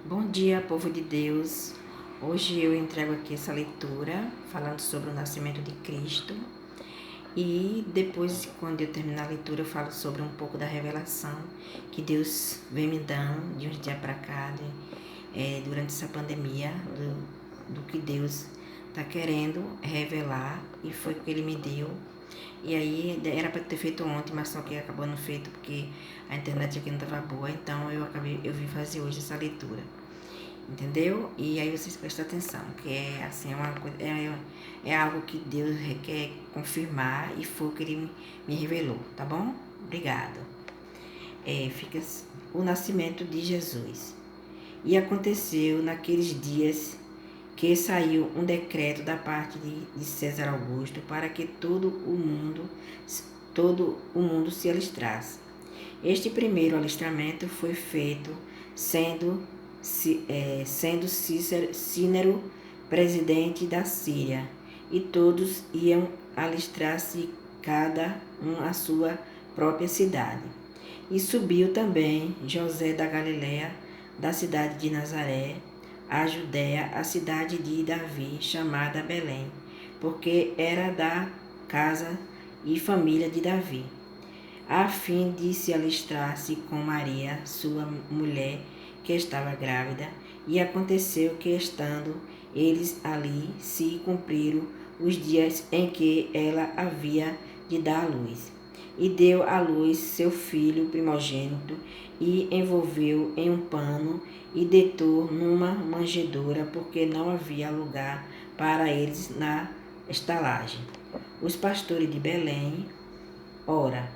Bom dia, povo de Deus. Hoje eu entrego aqui essa leitura falando sobre o nascimento de Cristo e depois, quando eu terminar a leitura, eu falo sobre um pouco da revelação que Deus vem me dando de uns dias para cá, durante essa pandemia, do que Deus está querendo revelar, e foi o que Ele me deu. E aí era para ter feito ontem, mas só que acabou não feito porque a internet aqui não estava boa, então eu vim fazer hoje essa leitura. Entendeu? E aí vocês prestam atenção, que é assim, uma coisa, é algo que Deus quer confirmar e foi o que Ele me revelou, tá bom? Obrigado. Fica o nascimento de Jesus. E aconteceu naqueles dias que saiu um decreto da parte de César Augusto para que todo o mundo se alistrasse. Este primeiro alistamento foi feito sendo Cícero presidente da Síria, e todos iam alistrar-se, cada um à sua própria cidade. E subiu também José da Galiléia, da cidade de Nazaré, a Judéia, a cidade de Davi, chamada Belém, porque era da casa e família de Davi, a fim de se alistar-se com Maria, sua mulher, que estava grávida. E aconteceu que, estando eles ali, se cumpriram os dias em que ela havia de dar à luz. E deu à luz seu filho primogênito, e envolveu em um pano, e deitou numa manjedoura, porque não havia lugar para eles na estalagem. Os pastores de Belém, ora,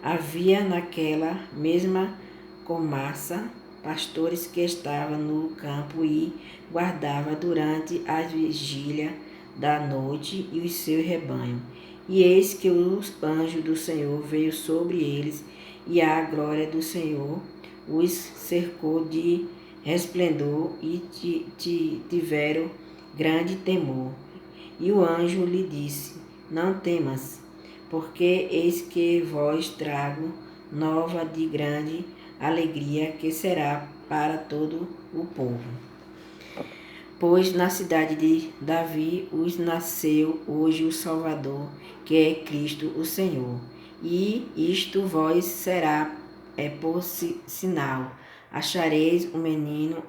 havia naquela mesma comarca pastores que estavam no campo e guardavam durante a vigília da noite e o seu rebanho. E eis que o anjo do Senhor veio sobre eles, e a glória do Senhor os cercou de resplendor, e tiveram grande temor. E o anjo lhe disse: Não temas, porque eis que vos trago nova de grande alegria, que será para todo o povo. Pois na cidade de Davi os nasceu hoje o Salvador, que é Cristo o Senhor. E isto vos será por sinal: achareis um menino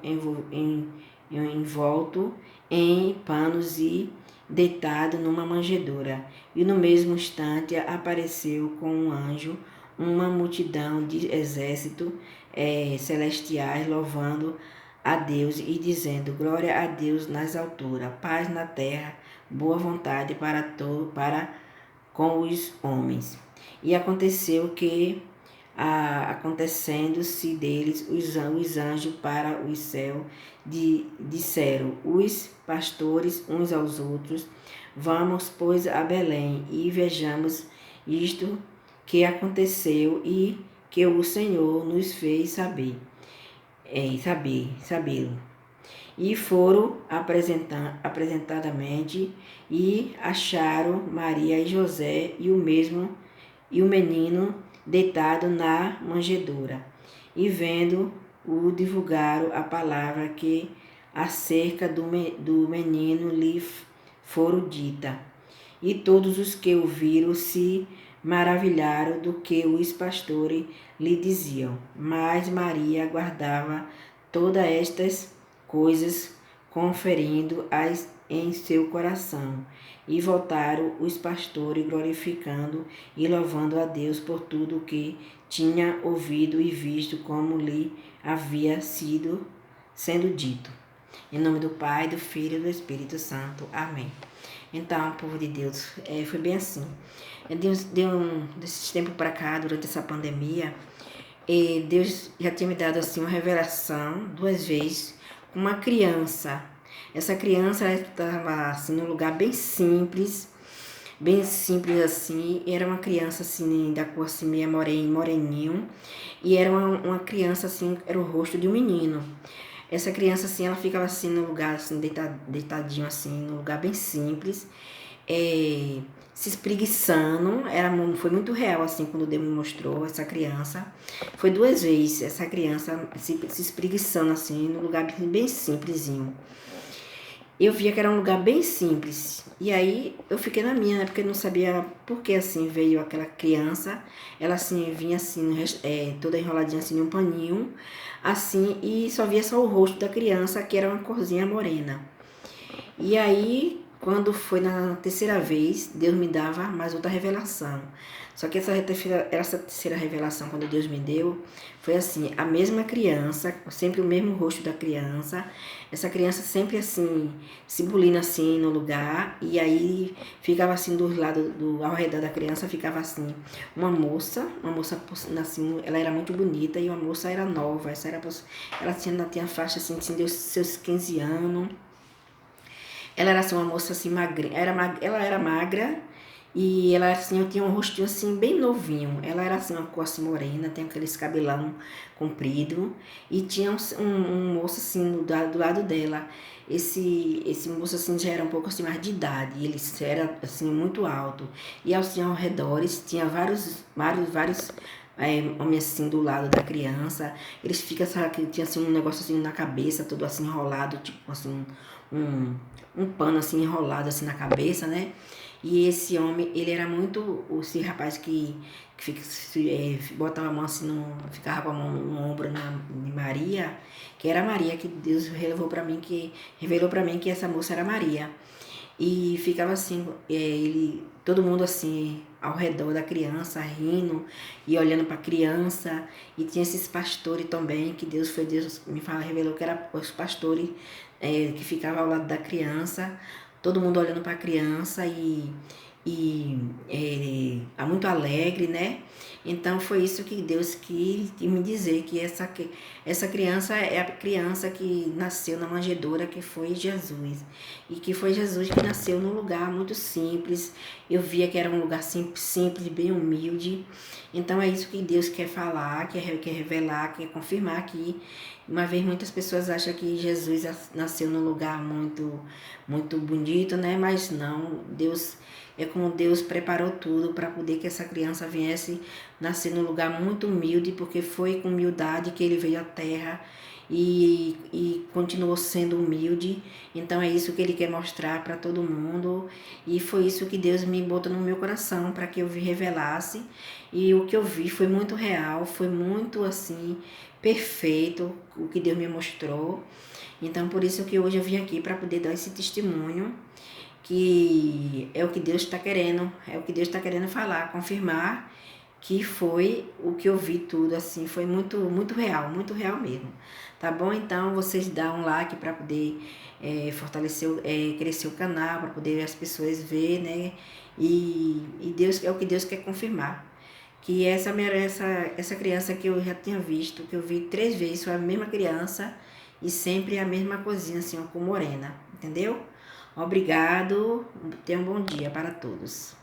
envolto em panos e deitado numa manjedoura. E no mesmo instante apareceu com um anjo uma multidão de exércitos celestiais, louvando a Deus e dizendo: Glória a Deus nas alturas, paz na terra, boa vontade para com os homens. E aconteceu que, acontecendo-se deles os anjos para o céu, disseram os pastores uns aos outros: Vamos, pois, a Belém, e vejamos isto que aconteceu e que o Senhor nos fez sabê-lo. E foram apresentadamente, e acharam Maria e José e o menino deitado na manjedoura. E vendo-o, divulgaram a palavra que acerca do menino lhe foram dita. E todos os que ouviram se maravilharam do que os pastores lhe diziam. Mas Maria guardava todas estas coisas, conferindo-as em seu coração. E voltaram os pastores, glorificando e louvando a Deus por tudo o que tinha ouvido e visto, como lhe havia sendo dito. Em nome do Pai, do Filho e do Espírito Santo. Amém. Então, povo de Deus, foi bem assim. Desse tempo para cá, durante essa pandemia, Deus já tinha me dado assim uma revelação 2 vezes com uma criança. Essa criança estava assim num lugar bem simples assim. Era uma criança assim da cor assim meio moreninho, e era uma criança assim, era o rosto de um menino. Essa criança assim, ela ficava assim no lugar assim deitadinho assim, num lugar bem simples, se espreguiçando, foi muito real, assim, quando Deus me mostrou essa criança. Foi 2 vezes essa criança se espreguiçando, assim, num lugar bem simplesinho. Eu via que era um lugar bem simples. E aí eu fiquei na minha, né? Porque eu não sabia por que assim veio aquela criança. Ela assim vinha assim, toda enroladinha assim em um paninho, assim, e só via só o rosto da criança, que era uma corzinha morena. E aí, quando foi na terceira vez, Deus me dava mais outra revelação. Só que essa terceira revelação, quando Deus me deu, foi assim, a mesma criança, sempre o mesmo rosto da criança, essa criança sempre assim, se bulindo assim no lugar, e aí ficava assim ao redor da criança, ficava assim, uma moça assim, ela era muito bonita, e uma moça era nova, ela tinha faixa assim, de seus 15 anos, ela era assim, uma moça assim, magra, ela era magra e ela assim, eu tinha um rostinho assim, bem novinho. Ela era assim, uma cor assim morena, tem aqueles cabelão comprido e tinha um moço assim do lado dela. Esse moço assim já era um pouco assim mais de idade, ele era assim muito alto. E assim ao redor tinha vários homens assim do lado da criança. Eles ficam, sabe, que tinha assim um negócio assim na cabeça, todo assim enrolado, tipo assim, um, um pano assim enrolado assim na cabeça, né? E esse homem, ele era muito, esse rapaz que botava a mão assim, ficava com a mão no ombro de Maria, que era Maria, que Deus revelou para mim que essa moça era Maria. E ficava assim, todo mundo assim, ao redor da criança, rindo e olhando para a criança. E tinha esses pastores também, que Deus revelou que eram os pastores que ficavam ao lado da criança, todo mundo olhando para a criança muito alegre, né? Então foi isso que Deus quis me dizer, que essa criança é a criança que nasceu na manjedoura, que foi Jesus. E que foi Jesus que nasceu num lugar muito simples. Eu via que era um lugar simples, bem humilde. Então é isso que Deus quer falar, quer revelar, quer confirmar aqui. Uma vez muitas pessoas acham que Jesus nasceu num lugar muito bonito, né? Mas não, é como Deus preparou tudo para poder que essa criança viesse nascer num lugar muito humilde, porque foi com humildade que ele veio à terra e continuou sendo humilde. Então é isso que ele quer mostrar para todo mundo. E foi isso que Deus me botou no meu coração para que eu revelasse. E o que eu vi foi muito real, foi muito assim, perfeito o que Deus me mostrou. Então por isso que hoje eu vim aqui para poder dar esse testemunho, que é o que Deus está querendo falar, confirmar que foi o que eu vi tudo, assim, foi muito muito real mesmo. Tá bom? Então vocês dão um like para poder fortalecer, crescer o canal, para poder as pessoas ver, né? E Deus é o que Deus quer confirmar. Que essa criança que eu já tinha visto, que eu vi 3 vezes, foi a mesma criança e sempre a mesma coisinha, assim, uma cor morena, entendeu? Obrigado, tenha um bom dia para todos.